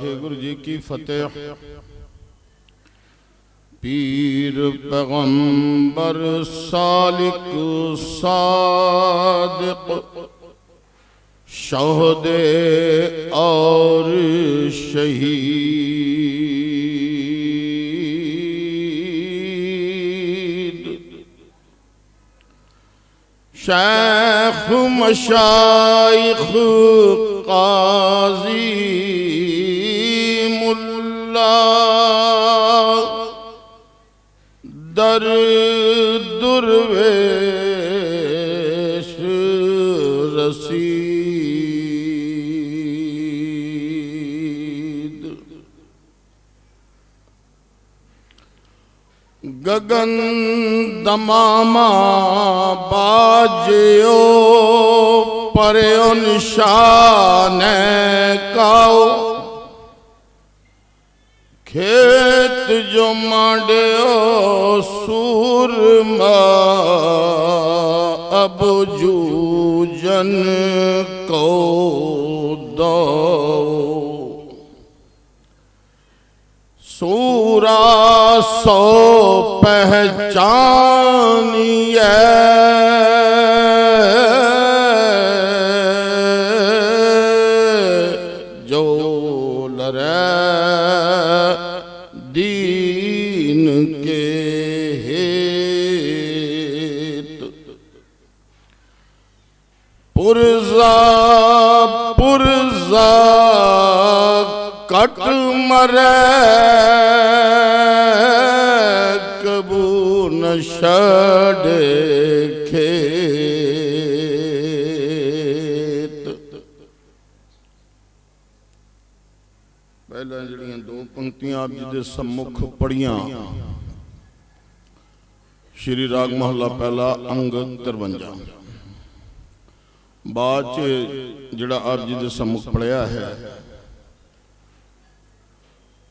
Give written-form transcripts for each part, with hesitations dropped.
वाहिगुरु जी की फतेह। पीर पैगंबर सालिक सादिक शहदे और शहीद, शेख मशाइख काजी मुल्ला दर दुर्वेश रसीद, गगन दमामा बाजो पर्यो निशान काओ, खेत जो मांडियो सूरमा अब जूजन को दो, सूरा सो पहचानिए जो लरे दीन के हेत, पुरजा पुरजा कट मरे कबू न छड़े खेत। पहला जड़ियां दो पंक्तियां आप जी दे सम्मुख पढ़ियां, श्री राग महला पहला अंग 53। बाद जड़ा आप जी दे सम्मुख पढ़िया है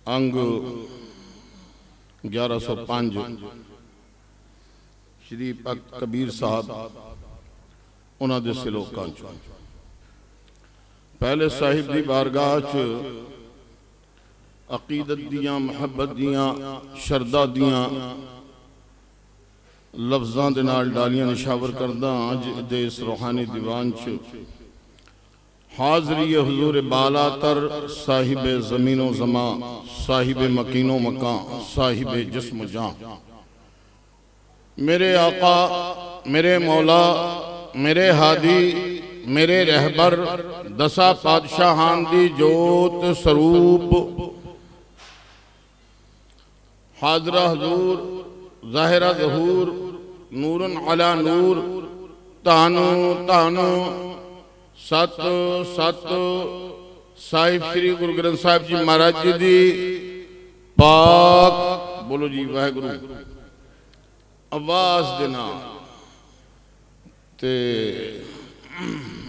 अंग 1105 श्री भगत कबीर साहब उन्होंने सिलोकां चो। पहले साहिब की बारगाह च अकीदत दियां, मुहब्बत दियां, शरदा दियां लफ्ज़ां दे नाल डालियां निशावर करदा अज दे इस रूहानी दीवान च हाज़री हुजूर बालातर साहिब ज़मीनो ज़मा, साहिब मकीनो मकां, साहिब जिस्म जां, मेरे आका, मेरे मौला, मेरे हादी, मेरे रहबर, दसा पातशाहान दी जोत स्वरूप हाजरा हजूर ज़ाहिरा ज़हूर नूरन अला नूर, तानो तानो सत सत साहिब श्री गुरु ग्रंथ साहिब जी महाराज जी दी पाक बोलो जी वाहिगुरु आवाज देना। ते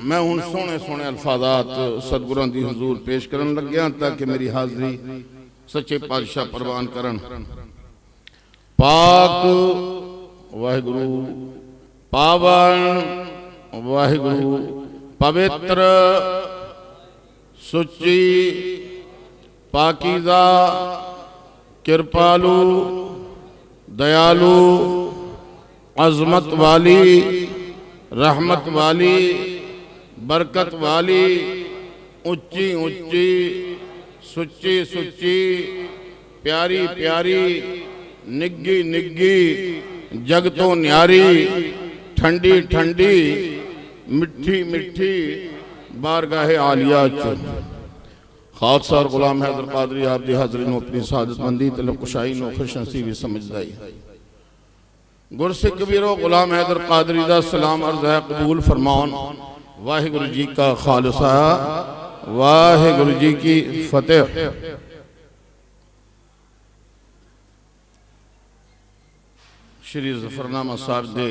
मैं हुण सोहने सोहने अल्फाजात सतगुरां दी हुजूर पेश करन लग्या ताकि मेरी हाजरी सच्चे पातशाह प्रवान करन। पाक वाहिगुरु, पावन वाहिगुरु, पवित्र सुची पाकीज़ा कृपालु दयालु अजमत वाली रहमत वाली बरकत वाली ऊंची ऊंची सुची सुची प्यारी प्यारी निग्गी निग्गी जग तो न्यारी ठंडी ठंडी मिठी मिठी बारगाहे आलिया च खालसा और गुलाम हैदर कादरी आप दी हाज़री नूं अपनी सादतमंदी तलब कुशाई नूं खुशनसीबी समझदाई। गुरसिख कबीरो गुलाम हैदर कादरी दा सलाम अर्ज़ है कबूल फरमाउन। वाहिगुरु जी का खालसा, वाहिगुरु जी की फतेह। श्री ज़फ़रनामा साहब दे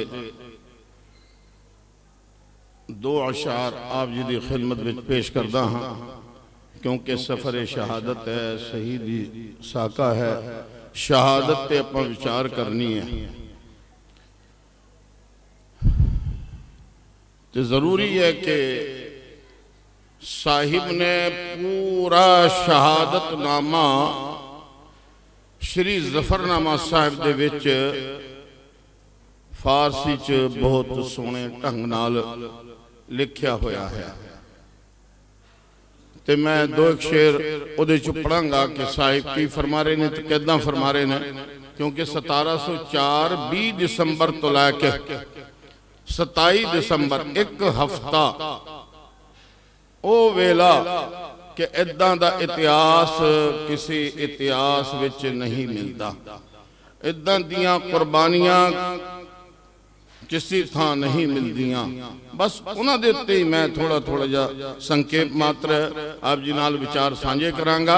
दो अशार आप जी की खिदमत में पेश करदा हाँ, क्योंकि सफ़र शहादत है, शहीदी साका है, शहादत पे अपना विचार करनी है। तो ज़रूरी है कि साहिब ने पूरा शहादतनामा श्री जफरनामा साहिब दे विच फारसी च बहुत सोहने ढंग नाल लिखिया होया है। ते मैं दो एक शेर उहदे चों पढ़ांगा कि साहिब की फरमा रहे ने ते किदां फरमा रहे ने, क्योंकि 1704 20 दिसंबर तो लैके 27 दिसंबर एक हफ्ता ओ वेला कि इदां दा इतिहास किसी इतिहास विच नहीं मिलता। इदां दियां कुर्बानियां किसी थां नहीं मिलदियां। बस उन्हां दे उत्ते ही मैं थोड़ा थोड़ा जा संक्षेप मात्र आप जी नाल विचार साझे करांगा।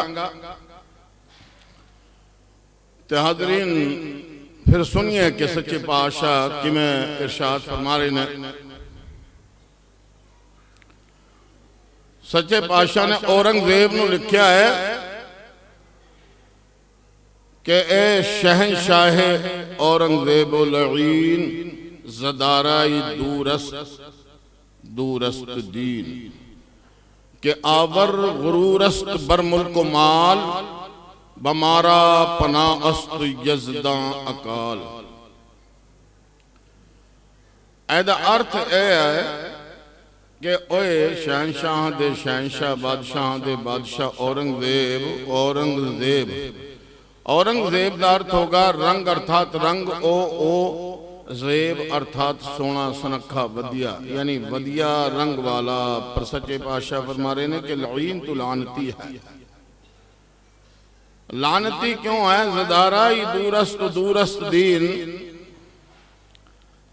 ते हाज़रीन फिर सुनिए कि सच्चे पातशाह किवें इरशाद फरमा रहे ने। सच्चे पातशाह ने औरंगजेब नूं लिखिया है कि ए शहनशाह औरंगजेब लईन ज़दाराई दूरस्त दीन के आवर गुरूरस्त बर मुल्क माल बमारा पना अस्त यज़दा अकाल। एदा अर्थ यह है कि ओए शहनशाह दे शहनशाह बादशाह दे बादशाह औरंगजेब औरंगजेब का अर्थ होगा रंग, अर्थात रंग ओ ज़ेब अर्थात सोना सुनखा वधिया, यानी वधिया रंग वाला। पर सच्चे पातशाह फरमा रहे ने कि लईन तो लानती है। लानती क्यों है? ज़दाराई दूरस्त दीन।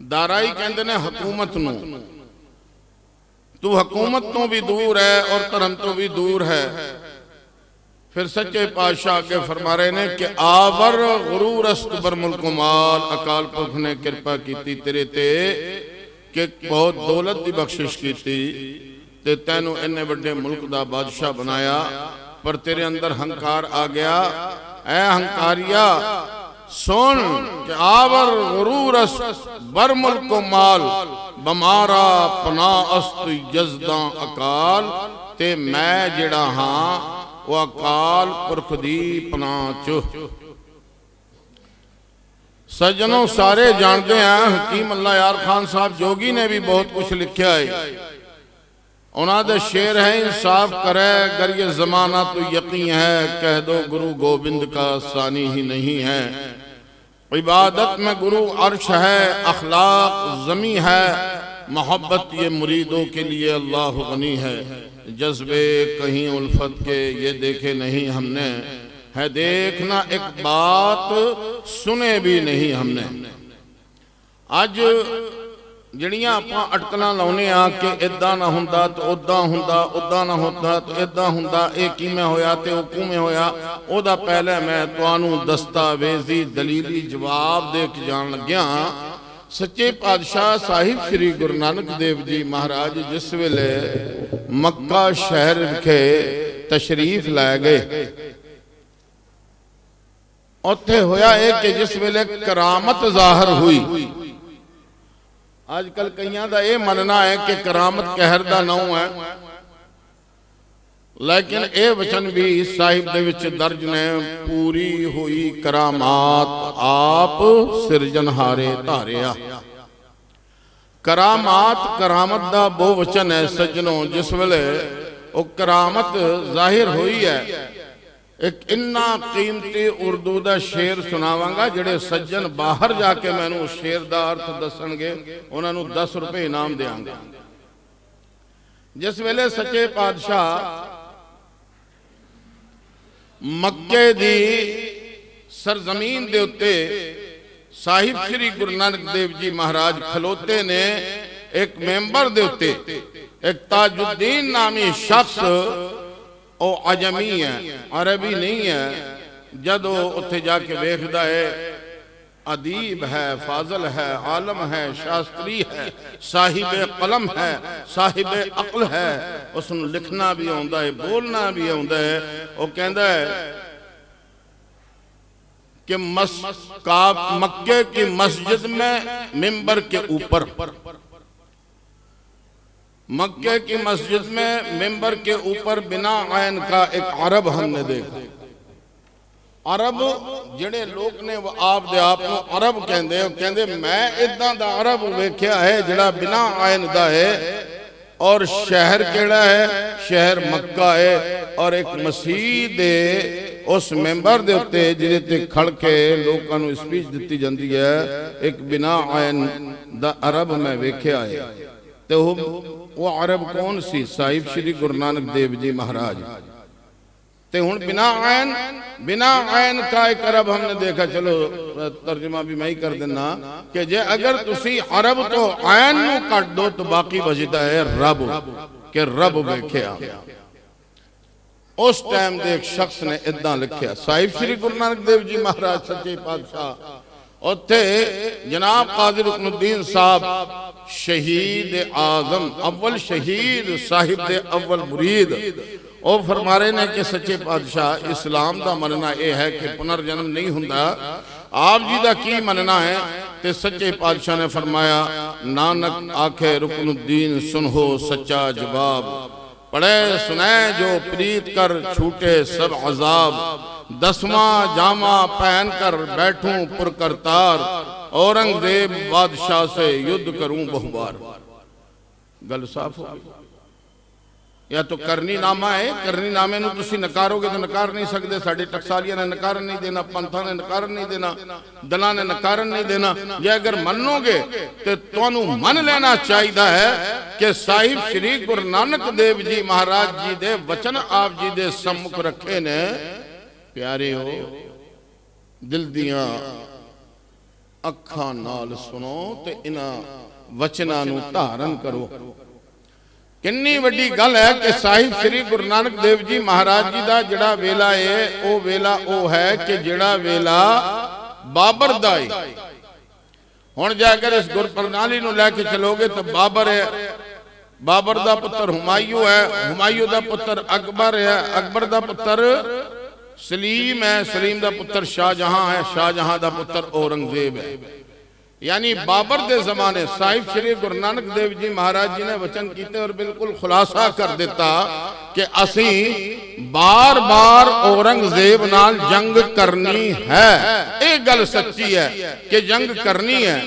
दाराई कहते ने हुकूमत नूं, तू हुकूमत तो भी दूर है और धर्म तो भी दूर है। फिर सच्चे पातशाह के फरमा रहे ने कि आवर गुरूरस्त बर मुल्क माल, अकाल पुरख ने कृपा की तेरे ते कि बहुत दौलत की बख्शिश की ते तैनू इन्ने बड़े मुल्क का बादशाह बनाया, पर तेरे अंदर हंकार आ गया। ऐ हंकारिया सुन कि आवर गुरूरस्त बर मुल्क माल बमारा पना अस्त यज़दा अकाल। ते मैं जिहड़ा हां वो अकाल पुरख दी पनाह च। सज्जनों सारे जानते हैं हकीम अल्लाह यार खान साहब जोगी ने भी बहुत कुछ लिखा है। उन्होंने शेर है इंसाफ करे गर ये जमाना तो यकीन है, कह दो गुरु गोविंद का सानी ही नहीं है। इबादत में गुरु अर्श है, अखलाक जमी है, मोहब्बत ये मुरीदों के लिए अल्लाह गनी है। जज्बे कहीं उल्फत के ये देखे नहीं हमने, है देखना एक बात सुने भी नहीं हमने। अज जिहड़ियां आपां अटकलां लाउने आ कि इदां ना हुंदा तो उदां हुंदा, उदां ना हुंदा तो इदां हुंदा, ये किवें होया ते ओह किवें होया, ओहदा पहले मैं तुहानूं दस्तावेजी दलीली जवाब दे के जान लग्या। सच्चे पातशाह साहिब श्री गुरु नानक देव जी महाराज जिस वेले मक्का शहर विखे तशरीफ लै गए, उत्थे होया है कि जिस वेले करामत जाहिर हुई। आजकल कईयां दा यह मनना है कि करामत कहर दा नाम है, लेकिन यह वचन भी साहिब दे विच दर्ज ने। पूरी हुई करामात आप सिरजनहारे धारिया। करामात करामत दा बहु वचन है सज्जनों। जिस वेले वो करामत जाहिर हुई है, एक इन्ना कीमती उर्दू का शेर सुनावांगा, जिहड़े सज्जन बाहर जाके मैनू शेर का अर्थ दसणगे उन्होंने 10 रुपए इनाम देंगे। जिस वेले सच्चे पातशाह मक्के दी सरजमीन दे उत्ते साहिब श्री गुरु नानक देव जी महाराज खलोते ने, एक मेंबर दे उत्ते एक ताजुद्दीन नामी शख्स, ओ अजमी है, अरबी नहीं है। जदों उत्थे जाके वेखदा है, अदीब है, फाजल है, आलम है, शास्त्री है, साहिब कलम है, साहिब अक्ल है, उसनूं लिखना भी आउंदा है, बोलना भी आउंदा है। वो कहता है कि मक्के की मस्जिद में मिंबर के ऊपर मक्के की मस्जिद में मिंबर के ऊपर बिना आयन का एक अरब हमने देखा। अरब जिहड़े लोग ने वो आप दे आप नूं अरब कहंदे, कहंदे मैं इदां दा अरब वेख्या है जिहड़ा बिना आयन दा है, और शहर केड़ा है, शहर मक्का है, और एक मसीह दे उस मैंबर दे उत्ते जिहदे ते खड़ के लोकां नूं स्पीच दित्ती जांदी है, एक बिना आयन दा अरब मैं वेख्या है। ते वो अरब कौन सी? साहिब श्री गुरु नानक देव जी महाराज। ते हुण बिना आयन का एक अरब हमने देखा। चलो तर्जुमा भी मैं ही कर देना कि जे अगर तुसी अरब तो आयन नूं कट दो तो बाकी बचता है रब, के रब वेख्या। उस टाइम दे एक शख्स ने इदां लिखिया, साहिब श्री गुरु नानक देव जी महाराज सच्चे पातशाह उत्थे जनाब काजी रुकनुद्दीन साहब शहीद आजम अव्वल शहीद साहिब दे अव्वल मुरीद वो फरमा रहे ने कि सच्चे पातशाह इस्लाम दा मनना यह है कि पुनर्जन्म नहीं हुंदा, आप जी दा की मनना है? ते सच्चे पातशाह ने फरमाया, नानक आखे रुकनुद्दीन सुनो सच्चा जवाब, पढ़े सुने जो प्रीत कर छूटे सब अजाब, दसवां जामा पहन कर बैठूं पुरकरतार, औरंगजेब बादशाह से युद्ध करूं बहुबार। गल साफ हो गई। या तो करनी नामा है, करनी नामे नूं तुसीं नकारोगे तो नकार नहीं सकते। साडे टकसालियां ने नकार नहीं देना, पंथा ने नकार नहीं देना, दलां ने नकार नहीं देना। जे अगर मनोगे तो तुहानूं मन लेना चाहिए है कि साहिब श्री गुरु नानक देव जी महाराज जी दे वचन आप जी दे सम्मुख रखे ने। प्यारे हो, दिल दियां अखां नाल सुनो ते इन्हां वचनां नूं धारण करो। किन्नी वड्डी गल है कि साहिब श्री गुरु नानक देव जी महाराज जी दा जिहड़ा वेला है वो वेला वो है कि जिहड़ा वेला बाबर दा है। हुण जे अगर इस गुर प्रणाली नूं लैके चलोगे तो बाबर है, बाबर दा पुत्र हुमायूं है, हुमायूं दा पुत्र अकबर है, अकबर दा पुत्र सलीम है, सलीम दा पुत्र शाहजहां है, शाहजहां दा पुत्र औरंगजेब है। यानी बाबर दे जमाने साहिब श्री गुरु नानक देव जी महाराज जी ने वचन कीते और बिल्कुल खुलासा कर दिता कि असी बार बार औरंगजेब नाल जंग करनी है। एक गल सच्ची है कि जंग करनी है।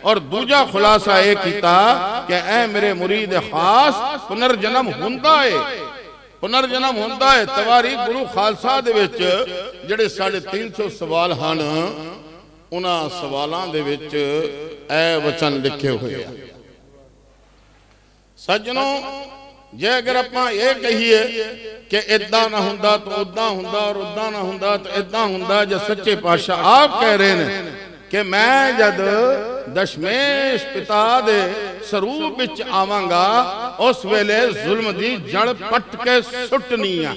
और दूजा खुलासा यह किया कि ऐ मेरे मुरीद खास पुनर्जन्म हुंदा है, पुनर्जन्म हुंदा है। तवारी गुरु खालसा दे विच जिहड़े 350 सवाल हन, उन्हां सवालों दे विच ऐ वचन लिखे हुए हैं। सज्जनों, जे अगर आपां ये कहिए कि इदां ना हुंदा तो उदां हुंदा और उदां ना हुंदा तो इदां हुंदा, जे सच्चे पातशाह आप कह रहे हैं कि मैं जद दशमेश पिता दे स्वरूप विच आवांगा उस वेले जुल्म दी जड़ पट के सुटनी आ,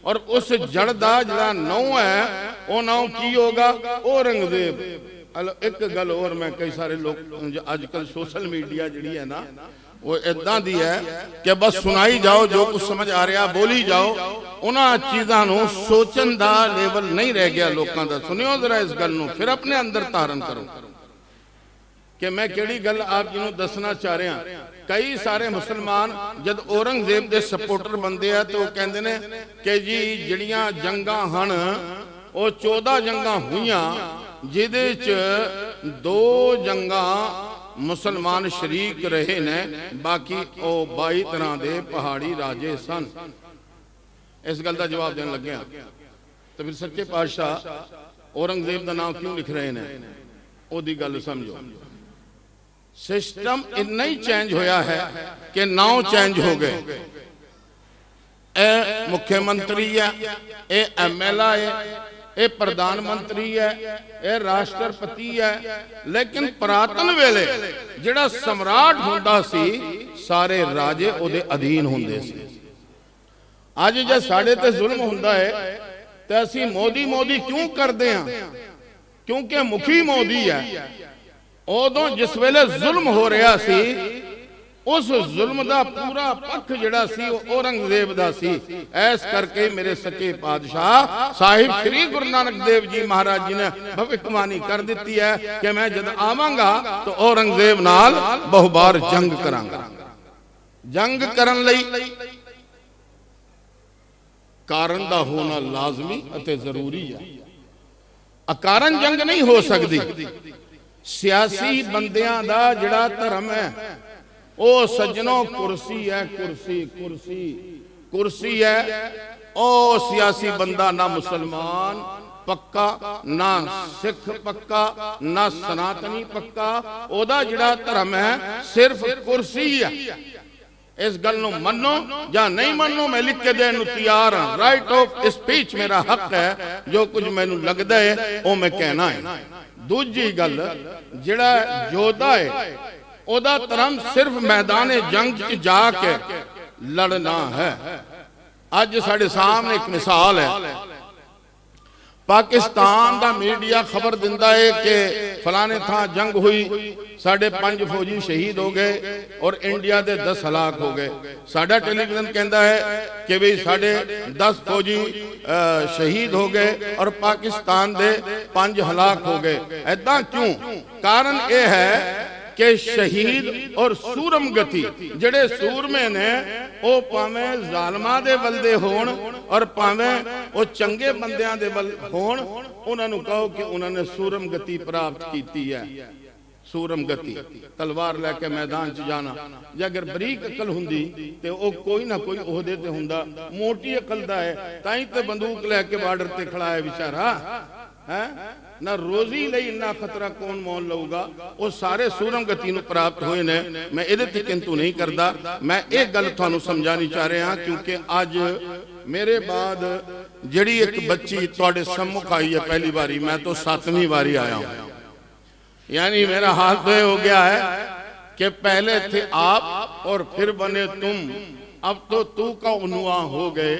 और उस जड़ दा जिहड़ा नौ है वो नौ की होगा? औरंगजेब। एक गल और, मैं कई सारे लोग आजकल सोशल मीडिया जिहड़ी है ना वो इदां दी है कि बस सुनाई जाओ, जो कुछ समझ आ रहा बोली जाओ। उन्हां चीज़ां नूं सोचण दा लेवल नहीं रह गया लोकां दा। सुनियो जरा इस गल नूं, फिर अपने अंदर धारण करो कि मैं किहड़ी गल आप जी नूं दसना चाह रहा। कई सारे मुसलमान जब औरंगजेब के सपोर्टर बनते हैं तो वो कहते हैं कि जी जिहड़ियां जंगां हन वो 14 जंगां हुईयां, जिहदे च 2 जंगां मुसलमान शरीक रहे ने, बाकी वो 22 तरह के पहाड़ी राजे सन। इस गल का जवाब देने लगे तो फिर सच्चे पातशाह औरंगजेब का नाम क्यों लिख रहे हैं? ओदी गल समझो। सिस्टम इन्ना ही चेंज होया है कि नाम चेंज हो गए। ए मुख्यमंत्री है, ए MLA है, ए प्रधानमंत्री है, ए राष्ट्रपति है। लेकिन पुरातन वेले जिहड़ा सम्राट हुंदा सी सारे राजे उहदे अधीन हुंदे सी। अज जे साडे ते जुल्म हुंदा है ते असीं मोदी मोदी क्यों करदे हैं? क्योंकि मुखी मोदी है। उदों जिस वेले जुल्म हो रहा सी उस जुल्म का पूरा पक्ष जिहड़ा सी औरंगजेब दा सी। ऐस करके मेरे सच्चे पातशाह साहिब श्री गुरु नानक देव जी महाराज जी ने भविष्यवाणी कर दी है कि मैं जब आवांगा तो औरंगजेब नाल बहुबार जंग करांगा। जंग करन लई कारण दा होना लाजमी अते जरूरी है। अकारण जंग नहीं हो सकती। सियासी बंदियां दा जिहड़ा धर्म है ओ सज्जनों कुर्सी है, कुर्सी कुर्सी कुर्सी है। ओ सियासी बंदा ना मुसलमान पक्का, ना सिख पक्का, ना सनातनी पक्का, ओदा जिहड़ा धर्म है सिर्फ कुर्सी है। इस गल नूं मनो या नहीं मनो, मैं लिख के देने तैयार हाँ। राइट ऑफ स्पीच मेरा हक है, जो कुछ मैनू लगता है वो मैं कहना है। दूजी गल, जिहड़ा योद्धा है ओदा धर्म सिर्फ मैदान जंग च जाके लड़ना है। अज साडे सामने एक मिसाल है, पाकिस्तान दा मीडिया खबर दिंदा है कि फलाने थां जंग हुई, साढ़े 5 फौजी शहीद हो गए और इंडिया के 10 हलाक हो गए। साडा टेलीविजन कहता है कि भाई साढ़े 10 फौजी शहीद हो गए और पाकिस्तान के 5 हलाक हो गए। ऐदा क्यों? कारण यह है कि शहीद और सूरम गति जड़े सूरमे ने वो भावें जालमा दे बलदे होण और भावें वो चंगे बंदियां दे बल होण, उन्होंने कहो कि उन्होंने सूरम गति प्राप्त की है। सूरम गति तलवार लैके मैदान च जाना, जे अगर बरीक अकल हुंदी ते वो कोई ना कोई ओहदे ते हुंदा। मोटी अकल दा है ताई ते बंदूक लैके बार्डर ते खड़ा है बेचारा है ना। रोजी लई इन्ना खतरा कौन मोल लऊगा? वो सारे सूरम गति नूं प्राप्त हुए ने। मैं इहदे ते किंतु नहीं करदा, मैं एक गल तुहानूं समझानी चाह रहा क्योंकि अज मेरे बाद जिहड़ी एक बच्ची तुहाडे सम्मुख आई है पहली बारी, मैं तो 7वीं बारी आया हूं। यानी मेरा हाल तो ये हो गया है कि पहले थे आप और फिर बने तुम, अब तो तू का उन्नुआ हो गए।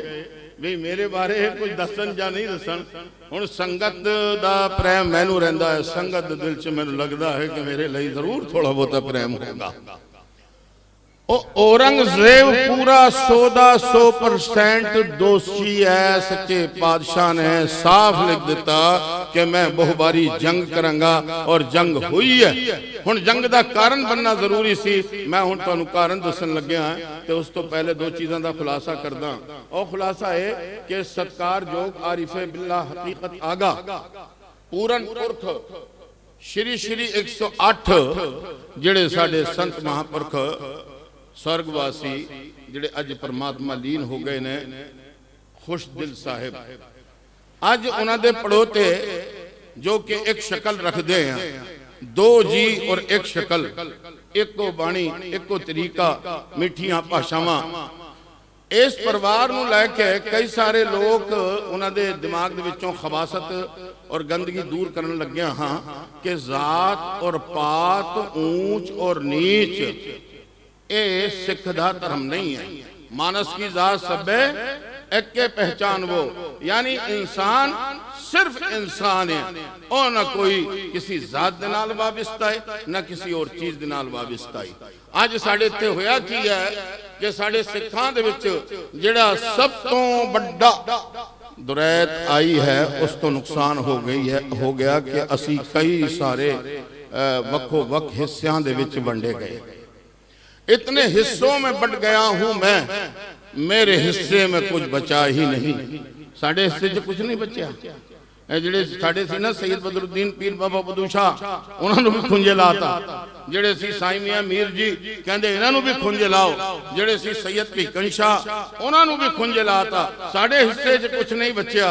भी मेरे बारे कुछ दसन या नहीं दसन, हुण संगत दा प्रेम मैनू रहिंदा है। संगत दे दिल च मैनू लगदा है कि मेरे लिए जरूर थोड़ा बहुता प्रेम होगा। औरंगजेब पूरा 100% दोषी है। सच्चे पातशाह ने साफ लिख दिता कि मैं बहुबारी जंग करांगा और जंग हुई है। हुण जंग दा कारण बनना जरूरी सी। मैं हुण तुहानूं कारण दसन लग्या ते उस तो पहले 2 चीज़ों का खुलासा करदा। और खुलासा है कि सत्कारयोग आरिफे बिल्ला हकीकत आगा पूरन पुरख श्री श्री 108 जिहड़े साडे संत महापुरख स्वर्गवासी जिहड़े अज परमात्मा लीन हो गए ने, खुश दिल साहिब, अज उन्होंने पड़ोते जो कि एक शक्ल रखते हैं, 2 जी और एक शक्ल, एको बाणी एको तरीका, मिठियां भाषावां। इस परिवार नूं लैके कई सारे लोग उन्होंने दिमाग दे विचों खबासत और गंदगी दूर करन लग्या हाँ कि जात और पात, ऊंच और नीच ये सिख दा धर्म नहीं है। मानस की जात सबे एक के पहचान वो, यानी इंसान सिर्फ इंसान है और ना कोई किसी जात दे नाल वाबिस्ता है ना किसी और चीज दे नाल वाबिस्ता है। अज साडे इत्थे होया की है कि साडे सिखां दे विच जिहड़ा सब तो बड़ा दुरैत आई है उस तो नुकसान हो गई है, हो गया कि असी कई सारे वक्खो वक् हिस्सों दे विच वंडे गए। इतने हिस्सों में बट गया हूं मैं, मेरे हिस्से में कुछ बचा ही नहीं। साढ़े हिस्से च कुछ नहीं बचा। जिहड़े साडे सी ना सैयद बदरुद्दीन पीर बाबा बुद्धू शाह, उन्होंने भी खुंजे लाता। जिहड़े सी साईं मियां मीर जी कहंदे इन्हां भी खुंजे लाओ। जिहड़े सी सैयद भीकन शाह उन्होंने भी खुंजे लाता। साडे हिस्से च कुछ नहीं बचिया।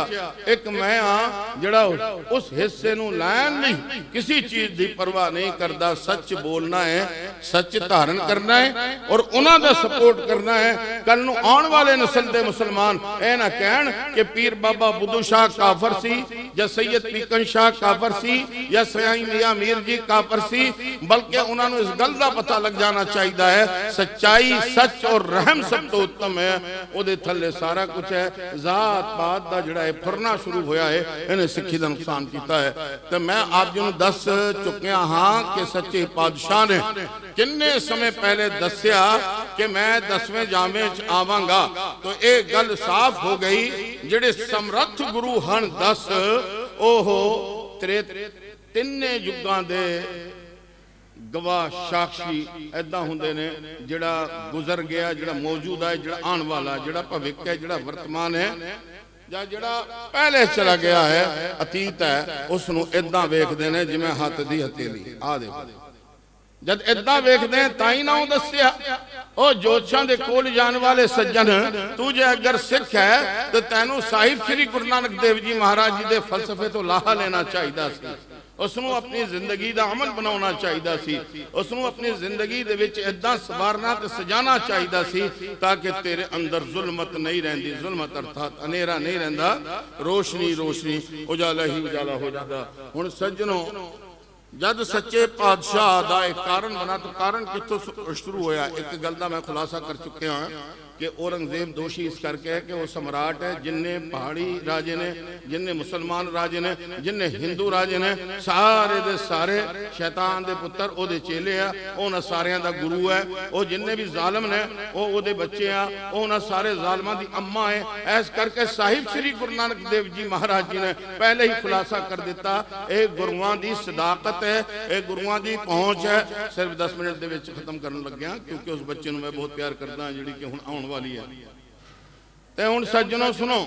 एक मैं हाँ जिहड़ा उस हिस्से नूं लैण लई किसी चीज की परवाह नहीं करदा। सच बोलना है, सच धारण करना है और उन्हां दा सपोर्ट करना है। कल नूं आउण वाले नस्ल दे मुसलमान ए ना कहण कि पीर बाबा बुद्धू शाह काफर सी या सैयद भीकन शाह काफर सी या साईं मियां मीर जी काफर सी, बल्कि उन्होंने इस गल का पता लग जाना चाहिए है सच्चाई, सच और रहम सब तो उत्तम है। उहदे थल्ले सारा कुछ है। जात पात दा जिहड़ा फुरना शुरू होया है इन्हें सिक्खी दा नुकसान किया है। तो मैं आप जी नूं दस चुकिया हाँ कि सच्चे पातशाह ने किन्ने समय पहले दस्या कि मैं 10वें जामे च आवांगा। तो यह गल साफ हो गई। जिहड़े समर्थ गुरु हन 10 ओहो तिन्ने युगां दे गवाह साक्षी ऐदा हुंदे ने जिहड़ा गुजर गया, जिहड़ा मौजूद है, जिहड़ा आने वाला, जिहड़ा भविष्य है, जिहड़ा वर्तमान है या जिहड़ा पहले चला गया है, अतीत है, उसनूं इदां वेखदे ने जिवें हत्थ दी हथेली। आ देखो जद इदा वेखदे ताई ना दस्या ओ जोतशां दे कोल जाण वाले सज्जन, तू जे अगर सिख है तो तैनू साहिब श्री गुरु नानक देव जी महाराज जी दे फलसफे तो लाहा लेना चाहिदा सी, उसनूं अपनी जिंदगी दा अमल बनाउणा चाहिदा सी, उसनूं अपनी जिंदगी दे विच इदां सवारना ते सजाना चाहिदा सी ताकि तेरे अंदर जुल्मत नहीं रहिंदी। जुल्मत अर्थात अनेरा नहीं रहिंदा, रोशनी रोशनी, उजाला ही उजाला हो जाता। हुण सज्जनों जद सच्चे पातशाह का एक कारण बना तो कारण कितों शुरू होया? एक गल का मैं खुलासा कर चुका हाँ कि औरंगजेब दोषी इस करके है कि वह सम्राट है जिन्ने पहाड़ी राजे ने, जिन्ने मुसलमान राजे ने, जिन्ने हिंदू राजे ने, सारे दे सारे शैतान दे पुत्र ओदे चेले आ, उन्हां सारियां दा गुरु है। वो जिन्ने भी जालिम ने वो ओदे बच्चे आ, उन्हां सारे जालिमां दी अम्मा है। ऐस करके साहिब श्री गुरु नानक देव जी महाराज जी ने पहले ही खुलासा कर दिता, ये गुरुआं दी सदाकत है, ये गुरुआं दी पहुंच है। सिर्फ 10 मिनट दे विच खत्म करन लग गया क्योंकि उस बच्चे नूं मैं बहुत प्यार करदा हां जिहड़ी कि हुण आउण वाली है। ते हुण सज्जनों सुनो,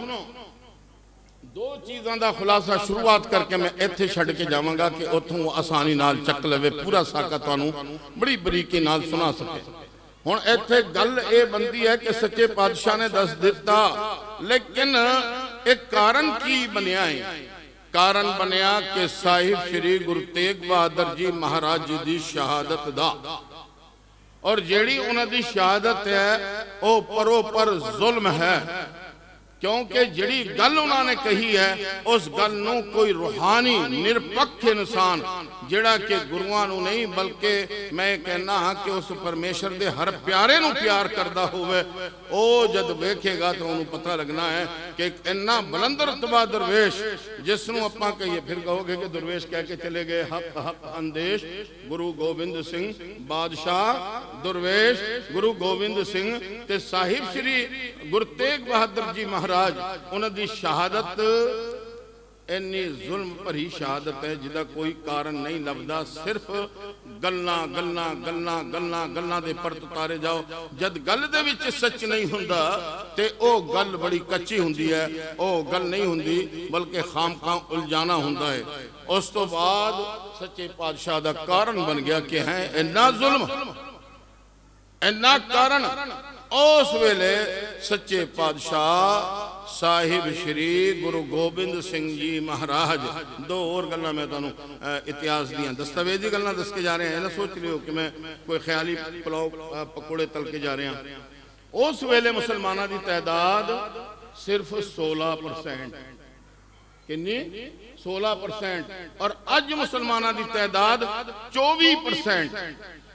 दो चीज़ों का खुलासा शुरुआत करके मैं इत्थे छड्ड के जावांगा कि उत्थों आसानी नाल चक लवे, पूरा साका तुहानूं बड़ी बरीकी नाल सुना सके। हुण इत्थे गल ये बनती है कि सच्चे पातशाह ने दस दिता, लेकिन एक कारण की बनिया है? कारण बनिया कि साहिब श्री गुरु तेग बहादुर जी महाराज जी की शहादत दा, और जेड़ी उन्हां दी शहादत है वो परोपर जुल्म है, क्योंकि जिहड़ी गल उन्होंने कही है उस गल नूं कोई रूहानी निरपक्ष इंसान जिहड़ा कि गुरुआं नूं नहीं बल्कि मैं कहना हाँ कि उस परमेश्वर दे हर प्यारे नूं प्यार करदा होवे, ओ जद वेखेगा तो उन्होंने पता लगना है कि इन्ना बुलंद रुतबा दरवेश जिसनों आपां कहिए, फिर कहोगे कि दरवेश कह के चले गए, हक हक अंदेश गुरु गोबिंद सिंह बादशाह दरवेश गुरु गोबिंद सिंह ते साहिब श्री गुरु तेग बहादुर जी महाराज उन्हां दी शहादत इन्नी जुल्म भरी शहादत है जिदा कोई कारण नहीं लभदा। सिर्फ गल्लां गल्लां गल्लां गल्लां गल्लां दे परत उतारे जाओ, जद गल दे विच सच नहीं हुंदा ते ओ गल बड़ी कच्ची हुंदी है, ओ गल नहीं हुंदी बल्कि खामखा उलझाना हुंदा है। उस तो बाद सच्चे पातशाह दा कारण बन गया कि है इन्ना जुल्म, इन्ना कारण। उस वेले सच्चे पातशाह साहिब श्री गुरु गोबिंद सिंह जी महाराज, दो और गल्लां मैं तुहानूं इतिहास दियां दस्तावेजी गल्लां दस के जा रहे हैं, ना सोच रहे हो कि मैं कोई ख्याली पुलाव पकौड़े तल के जा रहे हैं। उस वेले मुसलमानों की तादाद सिर्फ 16%, कितनी 16%, और अज मुसलमानों की तादाद 24%।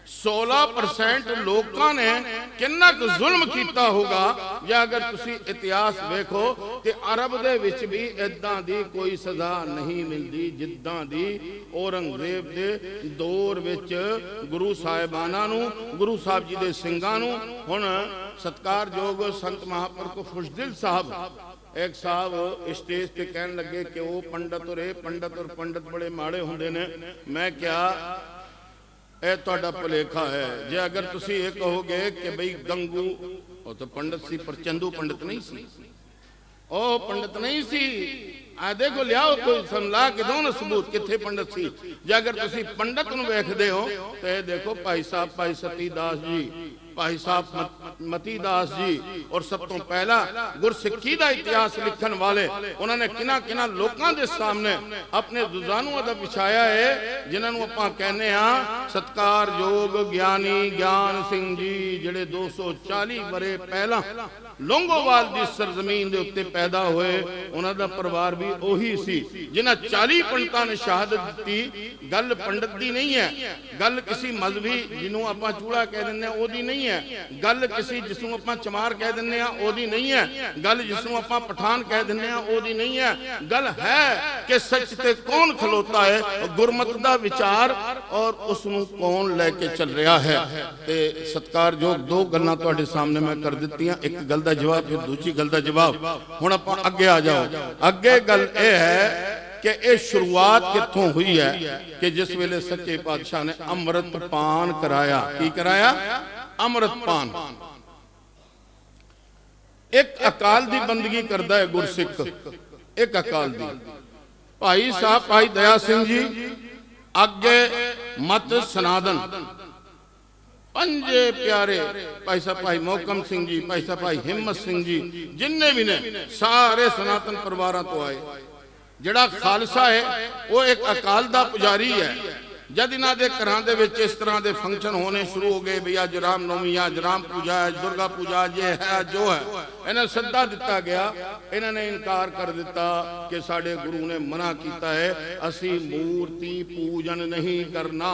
16% लोगों ने कितना जुल्म किया होगा। या अगर तुसी इतिहास देखो कि अरब दे विच भी इदां दी कोई सजा नहीं मिलती जिद्दां दी औरंगजेब दे दौर विच गुरु साहिबाना नूं, गुरु साहब जी दे सिंगां नूं। हुण सत्कारयोग संत महापुरख खुशदिल साहब एक साहब स्टेज पे कहन लगे कि वो पंडित और पंडित बड़े माड़े हुंदे ने। मैं क्या ए तुहाडा भुलेखा है जे अगर तुसी ये कहोगे कि बई गंगू वो तो पंडित सी पर चंदू पंडित नहीं सी, ओ पंडित नहीं सी। आ देखो लियाओ कोई ला के दो ना सबूत किथे पंडित सी। जे अगर तुसी पंडित नूं वेखदे हो तो ये देखो भाई साहब भाई सती दास जी, भाई साहब मती दास जी, और सब तो पहला गुरसिक्खी का इतिहास लिखन वाले उन्होंने किना किना लोगों के सामने अपने जुजानुआ का बिछाया है, जिन्होंने आपां कहने हाँ सत्कारयोग ज्ञानी ज्ञान सिंह जी, जिहड़े 240 बरे पहला लोंगोवाल की सरजमीन के उत्ते पैदा हुए। उन्होंने परिवार भी उही सी जिन्हां 40 पंडितां ने शहादत दी। गल पंडित दी नहीं है, गल किसी मजहबी जिन्हों आपां चूड़ा कह दिंदे ओदी नहीं है, गल किसी जिसनों आपां चमार कह दिंदे ओदी नहीं है, गल जिसनों आपां पठान कह दिंदे ओदी नहीं है। गल है कि सच ते कौन खलोता है, गुरमत दा विचार और उसनों कौन लेके चल रहा है। ते सत्कारयोग दो गल्लां तुहाडे सामने मैं कर दित्तियां, एक गल दा जवाब फिर दूसरी गल दा जवाब। हुण आपां अगे आ जाओ। अगे गल यह है कि ये शुरुआत कित्थों हुई है कि जिस वेले सच्चे पातशाह ने अमृत पान कराया। की कराया? अमृत पान। एक अकाल दी बंदगी करता है गुरसिख, एक अकाल दी। भाई साहब भाई दया सिंह जी अगे मत सनातन, पंजे प्यारे भाई साहब भाई मोहकम सिंह जी, भाई साहब भाई हिम्मत सिंह जी, जिन्ने भी ने सारे सनातन परिवार तो आए। जिहड़ा खालसा है वो एक अकाल दा पुजारी है। जब इन्हों के घरों के इस तरह के फंक्शन होने शुरू हो गए, भी अज रामनवमी, अज राम पूजा, अज दुर्गा पूजा, ये है जो है, इन्हें सद्दा दिता गया। इन्होंने इनकार कर दिता कि साडे गुरु ने मना किया है, असी मूर्ति पूजन नहीं करना।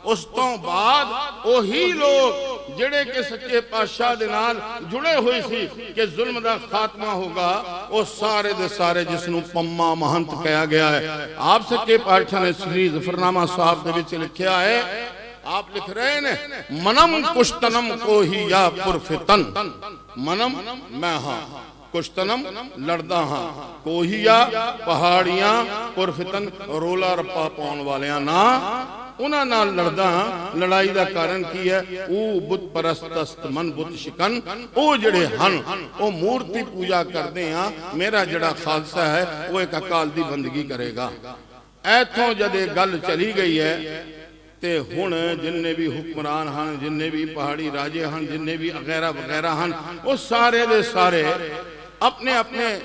उस तो बाद वही लोग जिहड़े कि सच्चे पातशाह दे नाल जुड़े हुए सी कि जुल्म दा खात्मा होगा, वो सारे दे सारे जिसनों पम्मा महंत कहा गया है। आप सच्चे पातशाह ने श्री जफरनामा साहब दे विच लिखा है, आप लिख रहे ने मनम कुश्तनम को ही या पुरफितन, मनम मैं हाँ, कुश्तनम लड़दा हाँ, कोहिया पहाड़ियां, पुरफितन रोला रप्पा पाउण वालियां ना, उन्हां नाल लड़दा। लड़ाई का कारण की है? ओ बुत परस्तस्त मन बुत शिकन, ओ जिहड़े हन ओ मूर्ति पूजा करते हैं। मेरा जिहड़ा खालसा है वो एक अकाल दी बंदगी करेगा। इथों जद गल चली गई है ते हुण जिन्ने भी हुक्मरान हैं, जिन्ने भी पहाड़ी राजे हैं, जिन्ने भी वगैरह वगैरह हैं, वो सारे दे सारे अपने अपने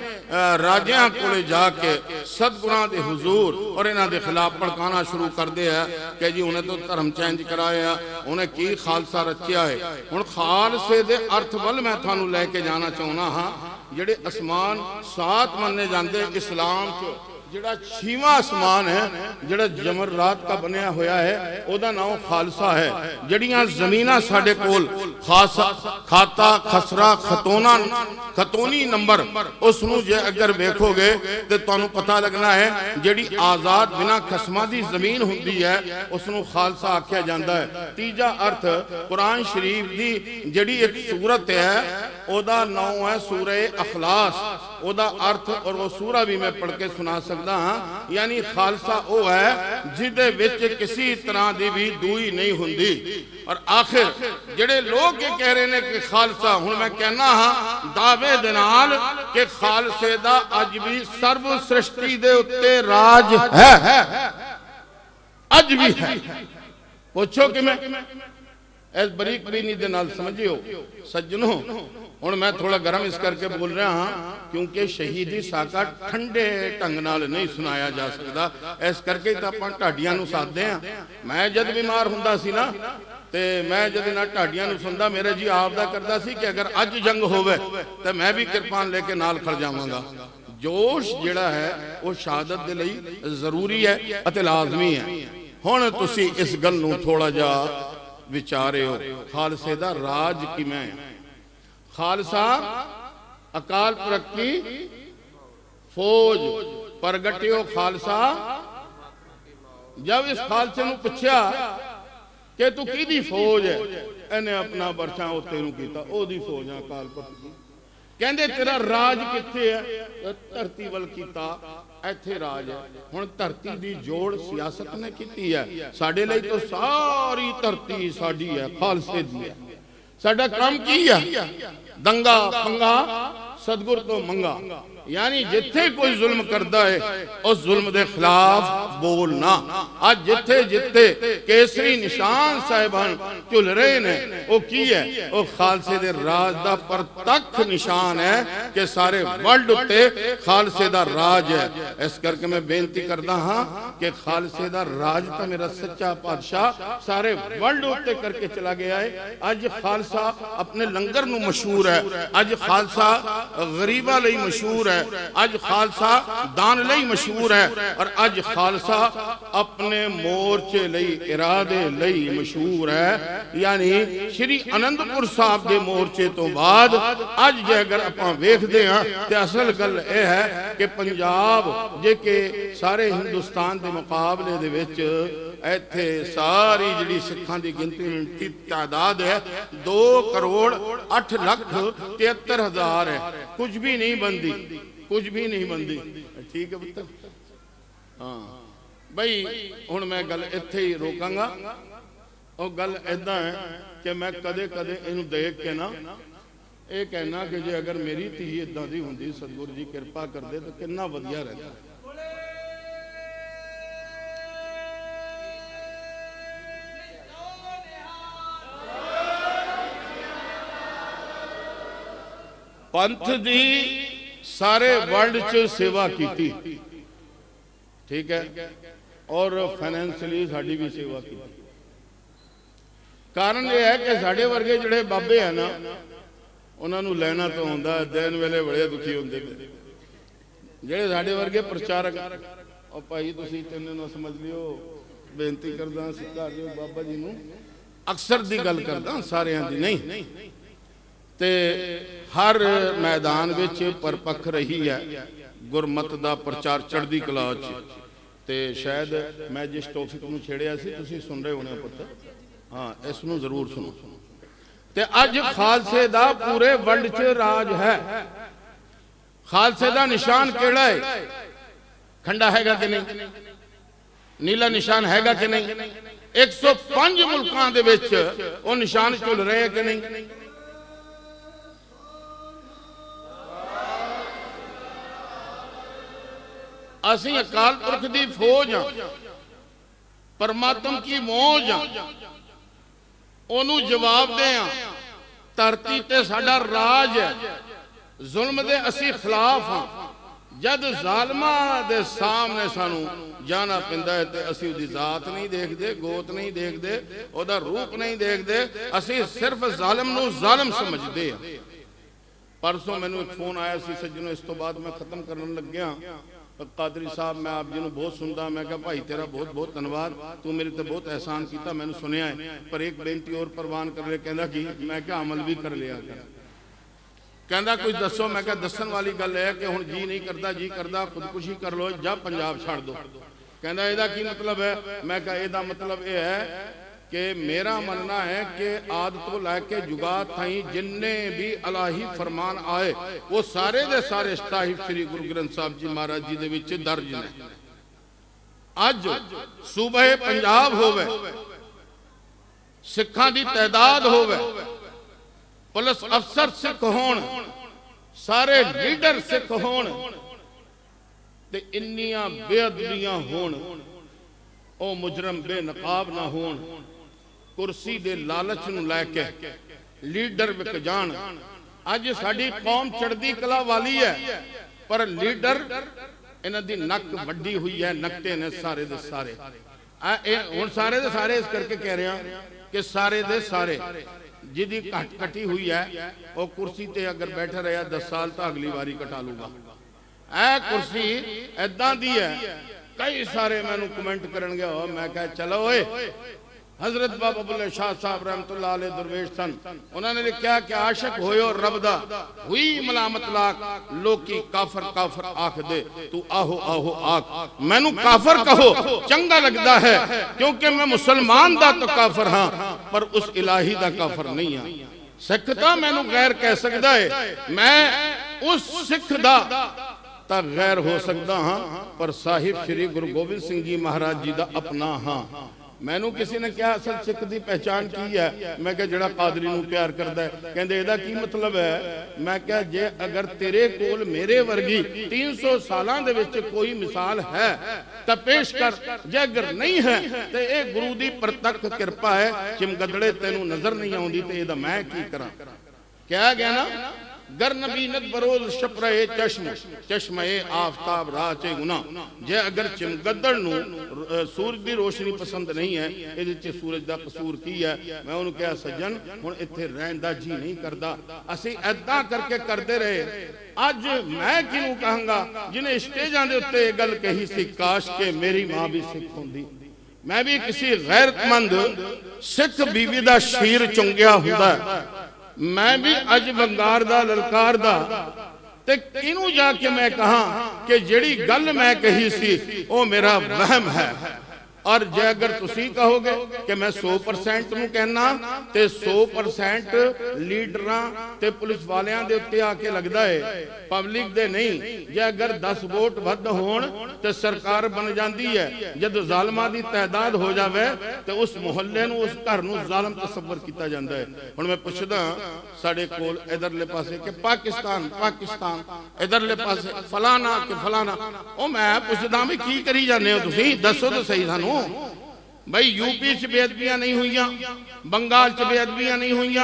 राजियां कोले जाके सतगुरां दे हुजूर और इन्हां दे खिलाफ भड़काना शुरू करते हैं कि जी उन्हें तो धर्म चेंज कराया, उन्हें की खालसा रचिया है। हुण खालसे दे अर्थ वल मैं तुहानूं लैके जाना चाहुंदा हाँ। जिहड़े आसमान 7 मन्ने जाते इस्लाम च, जिहड़ा 6वां आसमान है जिहड़ा जमरात का बनया होया है, ओदा नाम खालसा है। जिहड़ियां जमीनां साडे कोल खासा खाता खसरा खतोना खतोनी नंबर, उसनूं जे अगर वेखोगे तो तुहानूं पता लगना है जिहड़ी आजाद बिना खसमां दी जमीन हुंदी है उसनूं खालसा आख्या जांदा है। तीजा अर्थ कुरान शरीफ दी जिहड़ी एक सूरत है ओदा नाम है सूरे अखलास। ओदा अर्थ और वो सूरा भी मैं पढ़ के सुना सकदा हाँ। यानी खालसा वो है जिहदे विच किसी तरह की भी दूई नहीं हुंदी। और आखिर जिहड़े लोग ये कह रहे हैं कि खालसा, हुण मैं कहना हाँ दावे दे नाल कि खालसे दा अज भी सर्व सृष्टि दे उत्ते राज है, अज भी है। पूछो कि मैं इस बरीक बरीनी दे नाल समझियो सज्जनों। हुण मैं थोड़ा गर्म इस करके बोल रहा हाँ क्योंकि शहीदी साका ठंडे ढंग नाल नहीं सुनाया जा सकता। इस करके तो आपां ढाडियां नूं साधदे हां। मैं जद बीमार हुंदा सी ना ते मैं जद ना ढाडियां नूं सुनदा, मेरा जी आपदा करदा सी कि अगर अज जंग होवे तो मैं भी किरपान लेके नाल खड़ जावांगा। जोश जिहड़ा है वो शहादत दे लई जरूरी है अते लाजमी है। हुण तुसीं इस गल नूं थोड़ा जिहा विचारियो, खालसे दा राज किवें है। खालसा अकाल पुरख की फौज प्रगटियो खालसा। जब इस खालसे नूं पुछया कि तू किहदी फौज है, इन्हें अपना बरछा उत्ते नूं कीता, ओदी फौज है अकाल पुरख की। कहंदे तेरा राज कित्थे है? धरती वल कीता, इत्थे राज है। हुण धरती दी जोड़ सियासत ने कीती है, साडे लई तो सारी धरती साडी है, खालसे दी है। साडा काम की है? दंगा पंगा सतगुर तो मंगा। यानी जिथे कोई जुल्म करता है उस जुल्म के खिलाफ बोलना। आज जिथे जिथे केसरी निशान साहिबान झुल रहे ने वो की है? वो खालसे दे राज दा प्रतख निशान है कि सारे वर्ल्ड उत्ते खालसे दा राज है। इस करके मैं बेनती करदा हाँ कि खालसे दा राज तो मेरा सच्चा पातशाह सारे वर्ल्ड उत्ते करके चला गया है। अज खालसा अपने लंगर नूं मशहूर है, अज खालसा गरीबां लई मशहूर है, अज खालसा दान लई मशहूर है, और अज खालसा अपने मोर्चे लई इरादे लई मशहूर है। यानी श्री आनंदपुर साहब के मोर्चे तो बाद अज जे अगर आपां वेखदे हां ते असल गल यह है कि पंजाब जे के सारे हिंदुस्तान के मुकाबले दे विच इत्थे सारी जिहड़ी सिखां दी गिनती तादाद है 2,08,73,000 है। कुछ भी नहीं बनती, कुछ भी नहीं बनती। ठीक है पुत्र, हाँ बई हुण मैं गल इत्थे ही रोकांगा। और गल इदां है कि मैं कदे कदे इनू देख के ना ये कहना कि जे अगर मेरी धी इदां दी हुंदी सतगुरु जी किरपा करदे तो कितना वधिया रहंदा। पंथ दी सारे वर्ल्ड च सेवा की, ठीक है, और फाइनैंशियली साडी भी सेवा की। कारण यह है कि साडे वर्गे जिहड़े बाबे हैं ना उन्होंने लेना तो होंदा, दिन वेले बड़े दुखी होंदे। जिहड़े साडे वर्गे प्रचारक और भाई तुसीं तिन्ने ना समझ लियो, बेनती करदा सिद्धा दिओ बाबा जी नूं, अक्सर दी गल करदा सारियां दी नहीं, ते हर मैदान विच परपक्ष रही है गुरमत दा प्रचार चढ़दी कला च। ते शायद मैं जिस टॉपिक नूं छेड़िया सी तुसीं सुन रहे होने पुत्त, हाँ इस नूं जरूर सुनो। ते अज खालसे दा पूरे वर्ल्ड च राज है। खालसे दा निशान केड़ा है? खंडा हैगा कि नहीं? नीला निशान हैगा कि नहीं? 105 मुल्कां दे विच वो निशान झुल रहे हैं कि नहीं? असी अकाल पुरख दी फौज हाँ, परमात्मा की मौज हाँ, ओनू जवाब दे हाँ। धरती ते साडा राज है, जुल्म दे असी खिलाफ हाँ। जद जालमा दे सामने सानू जाना पैंदा है ते असी उहदी जात नहीं देखदे, गोत नहीं देखदे, ओहदा रूप नहीं देखदे, असी सिर्फ जालिम नू जालिम समझदे हाँ। परसों मैनू एक फोन आया सी सज्जनों, इस तो बाद मैं खत्म करन लग्या। कादरी साहब मैं आप जी बहुत सुनता, मैं कहा भाई तेरा बहुत बहुत धन्यवाद, तू मेरे ते बहुत एहसान किया, मैंने सुनिया है, पर एक बेनती और प्रवान कर ले। कहना कि मैं क्या अमल भी कर लिया कर। कहना कुछ दसो। मैं क्या दसन वाली गल है कि हुण जी नहीं करता, जी करता खुदकुशी कर लो, जा पंजाब छाड़ दो। कहना एदा की मतलब है? मैं क्या एदा मतलब यह है कि मेरा मनना है कि आद तो लैके जुगात ताई जिन्ने भी अलाही फरमान आए वो सारे दे सारे साहिब श्री गुरु ग्रंथ साहब जी महाराज जी दे विच दर्ज ने। अज सूबे पंजाब होवे, सिखां दी तादाद होवे, पुलिस अफसर सिख होण, सारे लीडर सिख होण, ते इन्नियां बेअदबियां होण, ओ मुजरम बेनकाब ना होण, कुर्सी दे लालच नूं लैके लीडर विक जाण। अज साडी कौम चढ़दी कला वाली है, पर लीडर इन्हां दी नक वड्डी हुई है, नकटे ने सारे दे सारे। हुण सारे दे सारे इस करके कह रहा कि सारे दे सारे जिहदी घट कटी हुई है वो कुर्सी ते अगर बैठा रहा 10 साल तो अगली बारी कटा लूगा। ऐ कुर्सी ऐदां दी है। कई सारे मैनू कमेंट करन गया, मैं कहा चलो ओए, हजरत बाबा बुल्ले शाह साहब रहमतुल्लाह अलैह दरवेश सन, उन्होंने लिखा कि आशिक होयो रब दा हुई मलामत लाख, लोकी काफर काफर आख दे, तू आहो आहो आख। मैनू काफर कहो चंगा लगता है, क्योंकि मैं मुसलमान दा तो काफर हाँ, पर उस इलाही दा काफर नहीं हाँ। सिख तां मैनू गैर कह सकदा है, मैं उस सिख दा तां गैर हो सकदा हाँ, पर साहिब श्री गुरु गोबिंद सिंह जी महाराज जी दा अपना हाँ। मैनू किसी ने क्या असल सिख की पहचान की है? मैं क्या जड़ा कादरी नूं प्यार करदा है। कहंदे एदा की मतलब है? मैं क्या जे अगर तेरे कोल मेरे वर्गी 300 सालां दे विच कोई मिसाल है तो पेश कर, जे अगर नहीं है तो ये गुरु दी प्रतक्ष कृपा है। चिमगदड़े तेनू नजर नहीं आउंदी ते एदा मैं की करा? क्या गया ना, गर नबीनत बरोज शपरे चश्म, चश्मे आफताब राचे गुना। जे अगर चिमगदड़ नू सूरज की रोशनी पसंद नहीं है, ये सूरज का कसूर की है? मैं उन्होंने कहा सज्जन हुण इत्थे रहन दा जी नहीं करता, असी ऐदां करके करते रहे। अज मैं किनू कहूँगा जिन्हें स्टेजां दे उत्ते ये गल कही सी, काश के मेरी मां भी सिख होंदी, मैं भी किसी गैरतमंद सिख बीवी दा शीर चुंगिया हुंदा, मैं भी अज वंगार दा ललकार दा। ते किनू जाके मैं कहा कि जिहड़ी गल मैं कही सी वो मेरा वहम है। और जे अगर तुसी कहोगे कि मैं 100% नूं कहना ते 100% लीडरां ते पुलिस वालियां दे उत्ते आके लगदा है, पब्लिक दे नहीं। जे अगर 10 वोट वध होण ते सरकार बन जाती है, जब जालमां दी तादाद हो जावे तो उस मुहल्ले नूं उस घर नूं जालम तसव्वुर कीता जांदा है। हुण मैं पुछदा साडे कोल इधरले पासे कि पाकिस्तान पाकिस्तान, इधरले पासे फलाना कि फलाना, ओ मैं पुछदा भी की करी जाने हो तुसीं, दसो तो सही सानू। भाई यूपी च बेअदबियां नहीं हुई, बंगाल च बेअदबियां नहीं हुई,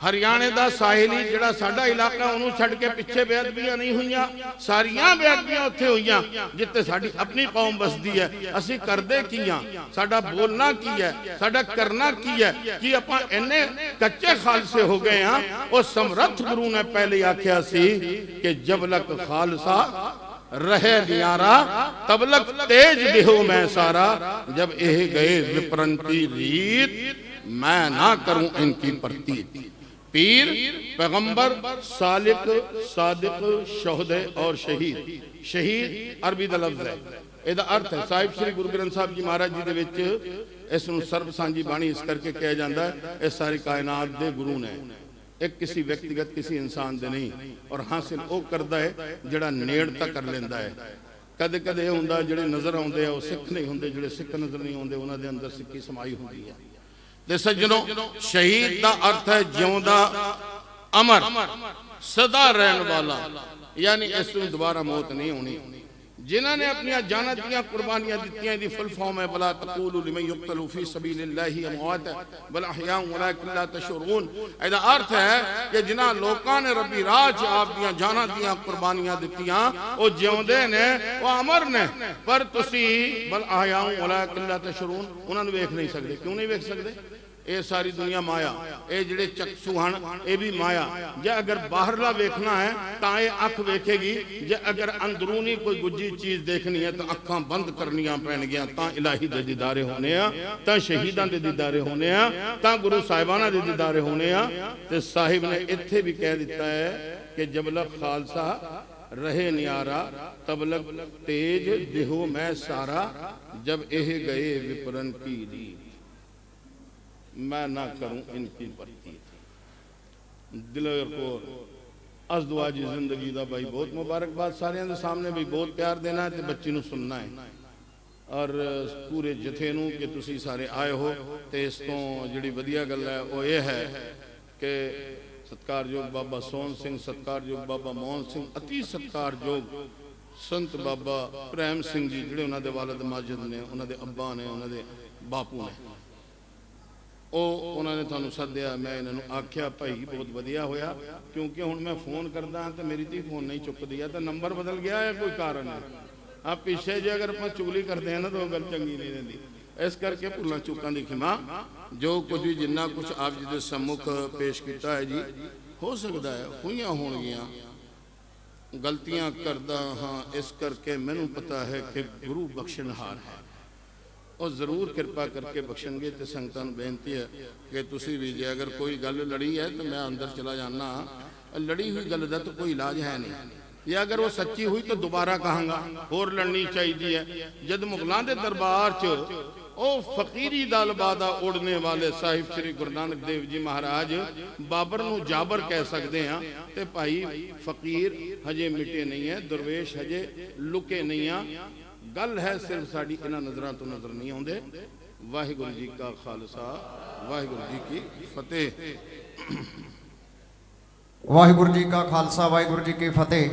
हरियाणे का साहिली जिहड़ा साडा इलाका उन्होंने छड़ के पिछे बेअदबियां नहीं हुई, सारियां बेअदबियां उत्थे हुई जिथे साडी अपनी कौम बसदी है। असीं करदे की हां, साडा बोलना की है, साडा करना की है कि आपां इन्ने कच्चे खालसे हो गए हैं। उस समर्थ गुरु ने पहले आख्या सी कि जब लक खालसा रहे नियारा तबलक तेज देहो मैं सारा, जब एह गए विपरंती रीत मैं ना करूं इनकी प्रतीत। पीर, पैगंबर, सालिक, सादिक, शोहदे और शहीद। शहीद अरबी दा लफ्ज़ है, इहदा अर्थ है साहिब श्री गुरु ग्रंथ साहब जी महाराज जी दे विच इस नूं सर्ब सांझी बाणी इस करके कहा जाता है, इस सारी कायनात दे गुरु ने, एक किसी व्यक्तिगत किसी इंसान दे नहीं। और हासिल वो करता है जिहड़ा नेड़ता कर लेंदा है। कदे कदे हुंदा जिहड़े नज़र आउंदे आ सिख नहीं हुंदे, जिहड़े सिख नज़र नहीं आउंदे उन्हां दे अंदर सिक्की समाई हुंदी है। ते सज्जनों, शहीद का अर्थ है जिउंदा, अमर, सदा रहने वाला, यानी इस नूं दोबारा मौत नहीं होनी। जिन्होंने अपनी जाना दियां कुर्बानियां दित्तियां, दी फुल फॉर्म है बला तकूलु लिमन युक्तलु फी सबीलिल्लाहि अमवात बल अहयाउ वलाकिन ला तशउरून। ਇਹਦਾ अर्थ है कि जिन्हां लोकां ने रब्बी राह च आप दियां जाना दियां कुर्बानियां दित्तियां वो जिउंदे ने, वो अमर ने, पर तुसी बल अहयाउ वलाकिन ला तशउरून उन्हां नूं वेख नहीं सकदे। क्यों नहीं वेख सकदे? ये सारी दुनिया माया, ये जिहड़े चक्षु हन ये भी माया। जे अगर बाहरला वेखना है तो ये अख वेखेगी, जे अगर अंदरूनी कोई गुज्जी चीज देखनी है तो अखां बंद करनियां पैणगियां। तां इलाही दे दीदारे होने आ, तां शहीदां दे दीदारे होने आ, तां गुरु साहिबाना दे दीदारे होने आ। ते साहिब ने इत्थे भी कह दिता है कि जबलक खालसा रहे नियारा तबलक तेज देहो मैं सारा, जब एह गए विपरन की रीत मैं ना करूं इनकी प्रतीत। दिलेर कौर अज दुआ जी जिंदगी का भाई बहुत मुबारकबाद सारिਆਂ ਦੇ सामने भी बहुत प्यार देना है तो बच्ची ਨੂੰ सुनना है। और पूरे जथे ਨੂੰ कि तुसी सारे आए हो तो इस तो जिहड़ी वधिया गल है वो ये है कि सत्कारयोग बाबा सोहन सिंह, सत्कारयोग बाबा मोहन सिंह, अति सत्कारयोग संत बाबा प्रेम सिंह जी जिहड़े उन्हां दे वालिद माजिद ने, उन्हां दे अब्बा ने, उन्हां दे बापू ने, उन्होंने थानू सद्या। मैं इन्होंने आख्या भाई बहुत वधिया होया, क्योंकि हुण मैं फोन करदा तो मेरी धी फोन नहीं चुकती है, तो नंबर बदल गया है, कोई कारण है। आप पीछे जो अगर आप चुगली करते हैं ना तो गल चंगी नहीं रही। इस करके भुलों चूकों की खिमा, जो कुछ भी जिन्ना कुछ आप जी के सम्मुख पेश किया है जी, हो सकता है हुई होणगियां गलतियां करदा हाँ, इस करके मैनू पता है कि गुरु बख्शनहार है, और जरूर कृपा करके बख्शणगे। तो संगतां नूं बेनती है कि तुसी भी जे अगर कोई गल लड़ी है तो मैं अंदर चला जाना, लड़ी हुई गल का तो कोई इलाज है नहीं। या अगर वो सच्ची हुई तो दोबारा कहांगा होर लड़नी चाहिए है। जब मुगलों के दरबार च ओ फकीरी दा लबादा उड़ने वाले साहिब श्री गुरु नानक देव जी महाराज बाबर नूं जाबर कह सकते हैं, तो भाई फकीर हजे मिटे नहीं है, दरवेश हजे लुके नहीं है। गल है सिर्फ साड़ी इन्हां नज़रां तो नज़र नहीं आउंदे। वाहिगुरू जी का खालसा, वाहिगुरू जी की फतेह। वाहिगुरू जी का खालसा, वाहिगुरू जी की फतेह।